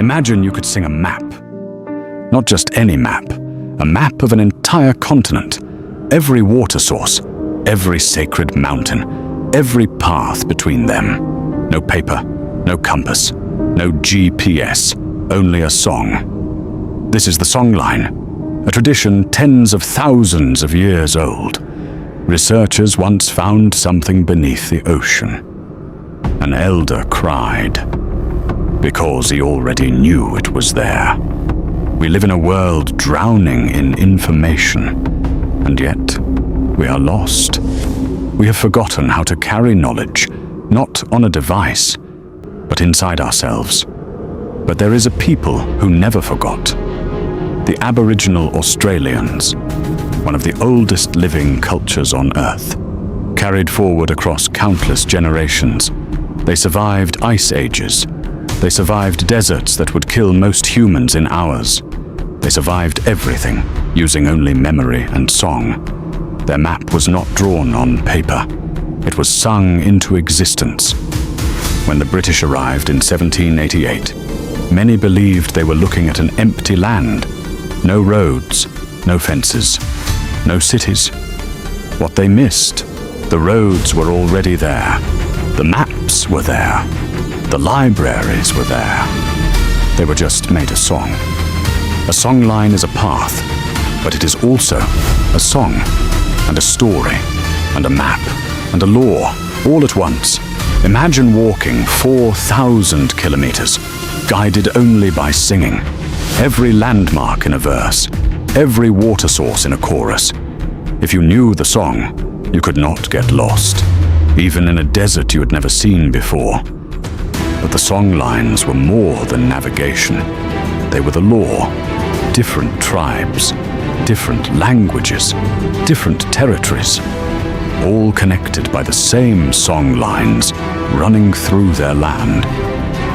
Imagine you could sing a map. Not just any map, a map of an entire continent. Every water source, every sacred mountain, every path between them. No paper, no compass, no GPS, only a song. This is the songline, a tradition tens of thousands of years old. Researchers once found something beneath the ocean. An elder cried, because he already knew it was there. We live in a world drowning in information, and yet we are lost. We have forgotten how to carry knowledge, not on a device, but inside ourselves. But there is a people who never forgot. The Aboriginal Australians, one of the oldest living cultures on Earth, carried forward across countless generations. They survived ice ages. They survived deserts that would kill most humans in hours. They survived everything, using only memory and song. Their map was not drawn on paper. It was sung into existence. When the British arrived in 1788, many believed they were looking at an empty land. No roads, no fences, no cities. What they missed, the roads were already there. The maps were there. The libraries were there. They were just made a song. A songline is a path, but it is also a song, and a story, and a map, and a law, all at once. Imagine walking 4,000 kilometers, guided only by singing. Every landmark in a verse, every water source in a chorus. If you knew the song, you could not get lost, even in a desert you had never seen before. But the songlines were more than navigation. They were the law. Different tribes, different languages, different territories, all connected by the same song lines running through their land.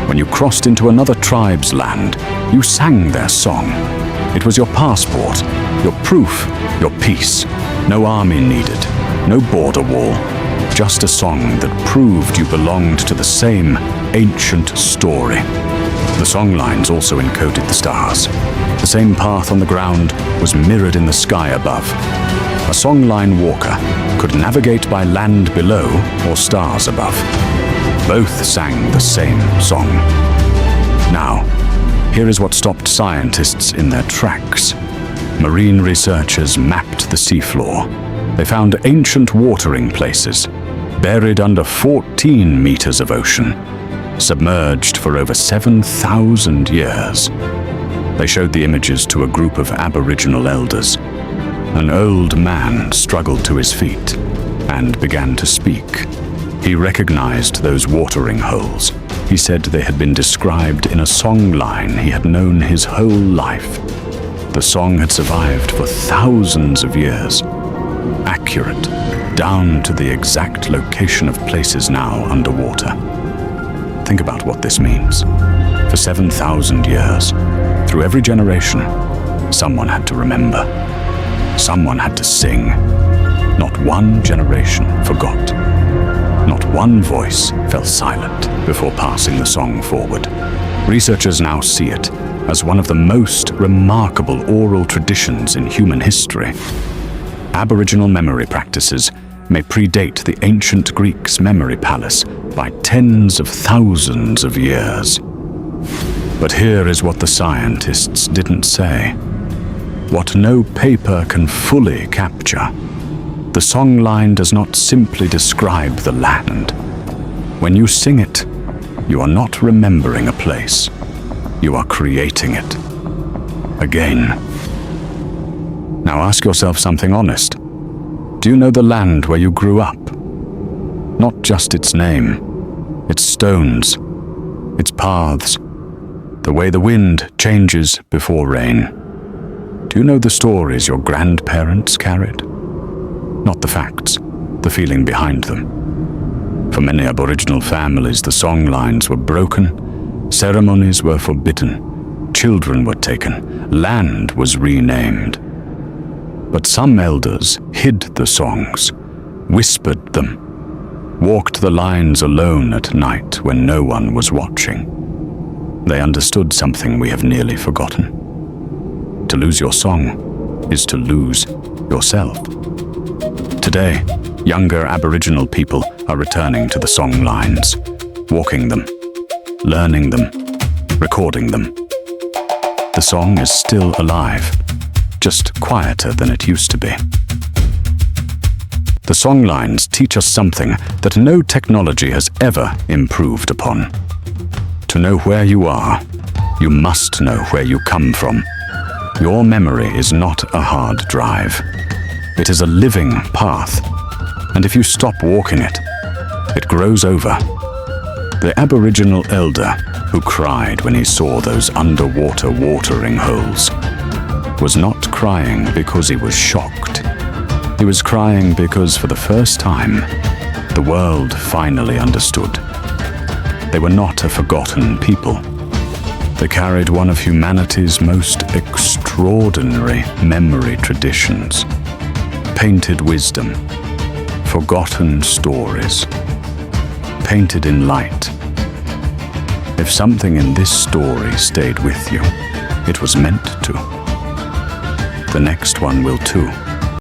When you crossed into another tribe's land, you sang their song. It was your passport, your proof, your peace. No army needed, no border wall, just a song that proved you belonged to the same ancient story. The songlines also encoded the stars. The same path on the ground was mirrored in the sky above. A songline walker could navigate by land below or stars above. Both sang the same song. Now, here is what stopped scientists in their tracks. Marine researchers mapped the seafloor. They found ancient watering places, buried under 14 meters of ocean, submerged for over 7,000 years. They showed the images to a group of Aboriginal elders. An old man struggled to his feet and began to speak. He recognized those watering holes. He said they had been described in a song line he had known his whole life. The song had survived for thousands of years, accurate, down to the exact location of places now underwater. Think about what this means. For 7,000 years, through every generation, someone had to remember. Someone had to sing. Not one generation forgot. Not one voice fell silent before passing the song forward. Researchers now see it as one of the most remarkable oral traditions in human history. Aboriginal memory practices may predate the ancient Greeks' memory palace by tens of thousands of years. But here is what the scientists didn't say. What no paper can fully capture. The songline does not simply describe the land. When you sing it, you are not remembering a place. You are creating it. Again. Now ask yourself something honest. Do you know the land where you grew up? Not just its name, its stones, its paths, the way the wind changes before rain. Do you know the stories your grandparents carried? Not the facts, the feeling behind them. For many Aboriginal families, the songlines were broken, ceremonies were forbidden, children were taken, land was renamed. But some elders hid the songs, whispered them, walked the lines alone at night when no one was watching. They understood something we have nearly forgotten. To lose your song is to lose yourself. Today, younger Aboriginal people are returning to the songlines, walking them, learning them, recording them. The song is still alive, just quieter than it used to be. The songlines teach us something that no technology has ever improved upon. To know where you are, you must know where you come from. Your memory is not a hard drive. It is a living path, and if you stop walking it, it grows over. The Aboriginal elder who cried when he saw those underwater watering holes was not crying because he was shocked. He was crying because for the first time, the world finally understood. They were not a forgotten people. They carried one of humanity's most extraordinary memory traditions. Painted wisdom, forgotten stories, painted in light. If something in this story stayed with you, it was meant to. The next one will too.